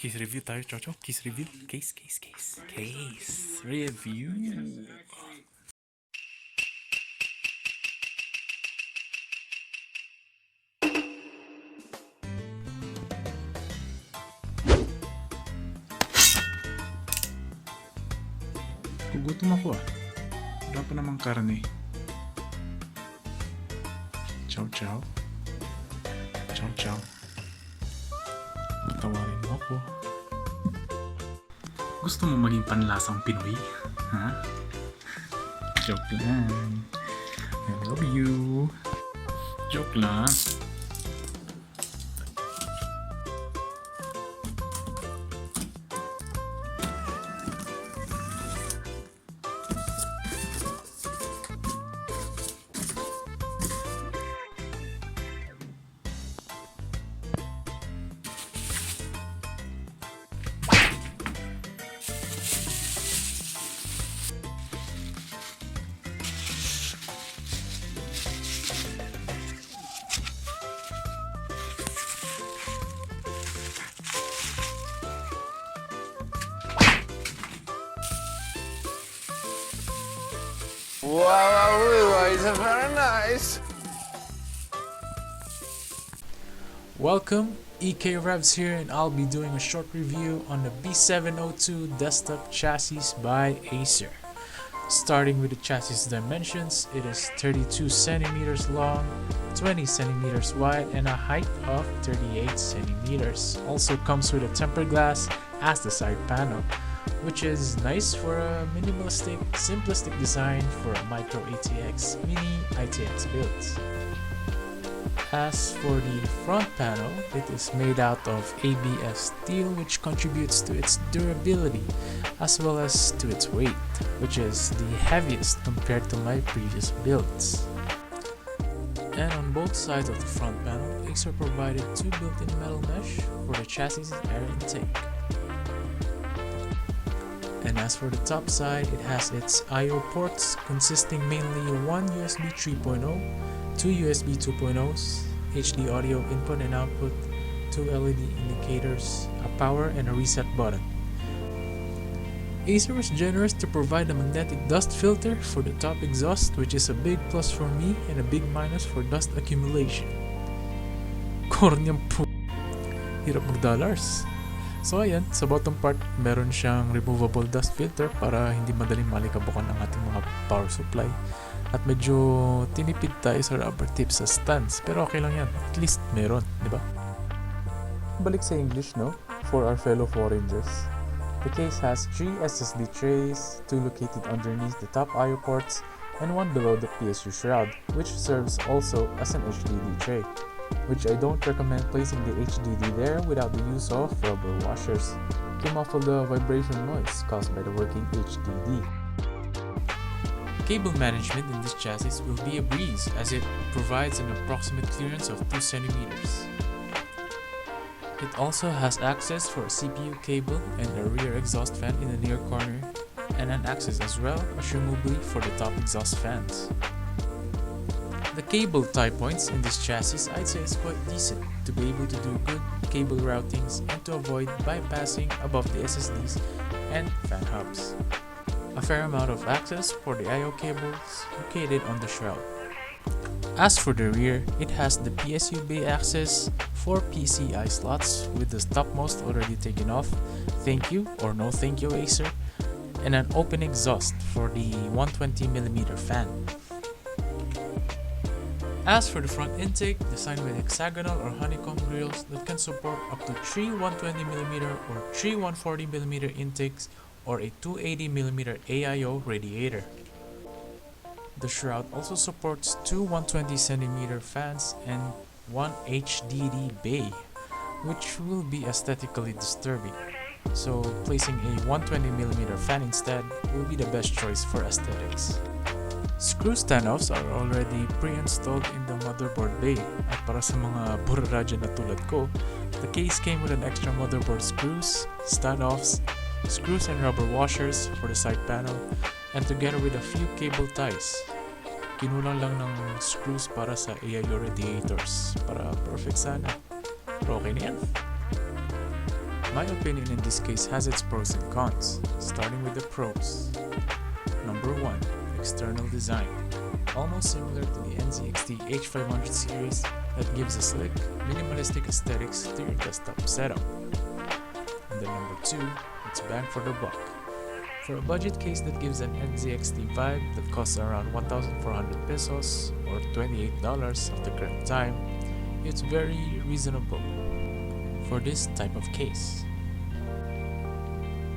Case review tayo, Chocho. Case review. Case review. Gugutom ako ah. Wala pa namang karne. Chow chow. Chow chow. Tawarin mo ako. Gusto mo maging panlasang Pinoy? Ha? Joke lang. I love you. Joke lang. Wow, it's very nice. Welcome, EK Revs here, and I'll be doing a short review on the B-702 desktop chassis by Acer. Starting with the chassis dimensions, it is 32 centimeters long, 20 centimeters wide, and a height of 38 centimeters. Also comes with a tempered glass as the side panel, which is nice for a minimalistic, simplistic design for a micro ATX, mini ITX builds. As for the front panel, it is made out of ABS steel, which contributes to its durability as well as to its weight, which is the heaviest compared to my previous builds. And on both sides of the front panel, Acer provided two built-in metal mesh for the chassis air intake. And as for the top side, it has its I/O ports consisting mainly one USB 3.0, two USB 2.0s, HD audio input and output, two LED indicators, a power and a reset button. Acer was generous to provide a magnetic dust filter for the top exhaust, which is a big plus for me and a big minus for dust accumulation. Kornyang po. Hirap mag-dollars. So ayan, sa bottom part, meron siyang removable dust filter para hindi madaling malikabukan ang ating mga power supply. At medyo tinipid tayo sa rubber tips sa stands, pero okay lang yan. At least meron, di ba? Balik sa English, no? For our fellow foreigners. The case has 3 SSD trays, 2 located underneath the top I/O ports, and 1 below the PSU shroud, which serves also as an HDD tray, which I don't recommend placing the HDD there without the use of rubber washers to muffle the vibration noise caused by the working HDD. Cable management in this chassis will be a breeze as it provides an approximate clearance of 2 centimeters. It also has access for a CPU cable and a rear exhaust fan in the near corner, and an access as well assumably for the top exhaust fans. The cable tie points in this chassis I'd say is quite decent to be able to do good cable routings and to avoid bypassing above the SSDs and fan hubs. A fair amount of access for the I/O cables located on the shroud. As for the rear, it has the PSU bay access, 4 PCI slots with the topmost already taken off, thank you or no thank you Acer, and an open exhaust for the 120mm fan. As for the front intake, designed with hexagonal or honeycomb grills that can support up to 3 120mm or 3 140mm intakes or a 280mm AIO radiator. The shroud also supports 2 120cm fans and 1 HDD bay, which will be aesthetically disturbing. So placing a 120mm fan instead will be the best choice for aesthetics. Screw standoffs are already pre-installed in the motherboard bay, at para sa mga buraraja na tulad ko, the case came with an extra motherboard screws, standoffs, screws and rubber washers for the side panel, and together with a few cable ties. Kinulang lang ng screws para sa AIO radiators, para perfect sana. Pero okay na yan. My opinion in this case has its pros and cons, starting with the pros. Number 1. External design. Almost similar to the NZXT H500 series that gives a slick, minimalistic aesthetics to your desktop setup. And then number 2, it's bang for the buck. For a budget case that gives an NZXT vibe that costs around 1,400 pesos or $28 of the current time, it's very reasonable for this type of case.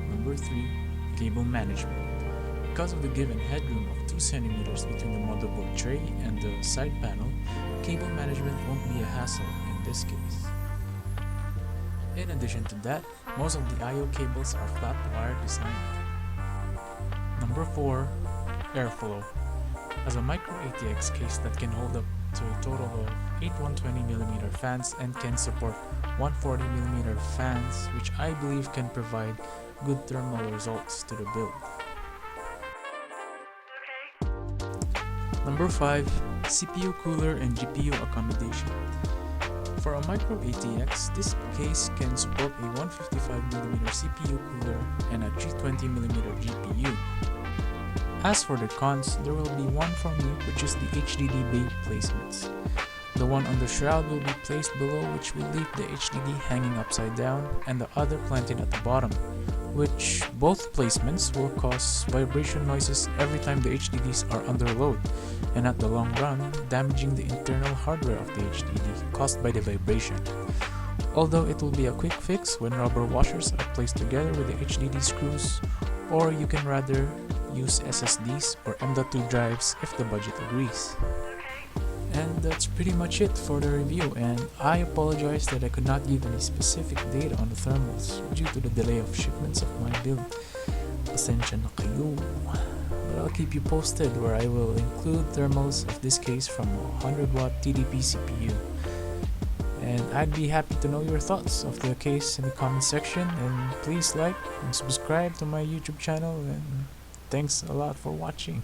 Number 3. Cable management. Because of the given headroom of 2 cm between the motherboard tray and the side panel, cable management won't be a hassle in this case. In addition to that, most of the I/O cables are flat wire design. Number 4. Airflow. As a micro ATX case that can hold up to a total of 8 120mm fans and can support 140mm fans, which I believe can provide good thermal results to the build. Number 5. CPU cooler and GPU accommodation. For a micro ATX, this case can support a 155mm CPU cooler and a 320mm GPU. As for the cons, there will be one for me, which is the HDD bay placements. The one on the shroud will be placed below, which will leave the HDD hanging upside down, and the other planted at the bottom, which both placements will cause vibration noises every time the HDDs are under load, and at the long run, damaging the internal hardware of the HDD caused by the vibration. Although it will be a quick fix when rubber washers are placed together with the HDD screws, or you can rather use SSDs or M.2 drives if the budget agrees. And that's pretty much it for the review, and I apologize that I could not give any specific data on the thermals due to the delay of shipments of my build. Pasensya na kayo. But I'll keep you posted where I will include thermals of this case from a 100W TDP CPU. And I'd be happy to know your thoughts of the case in the comment section, and please like and subscribe to my YouTube channel, and thanks a lot for watching.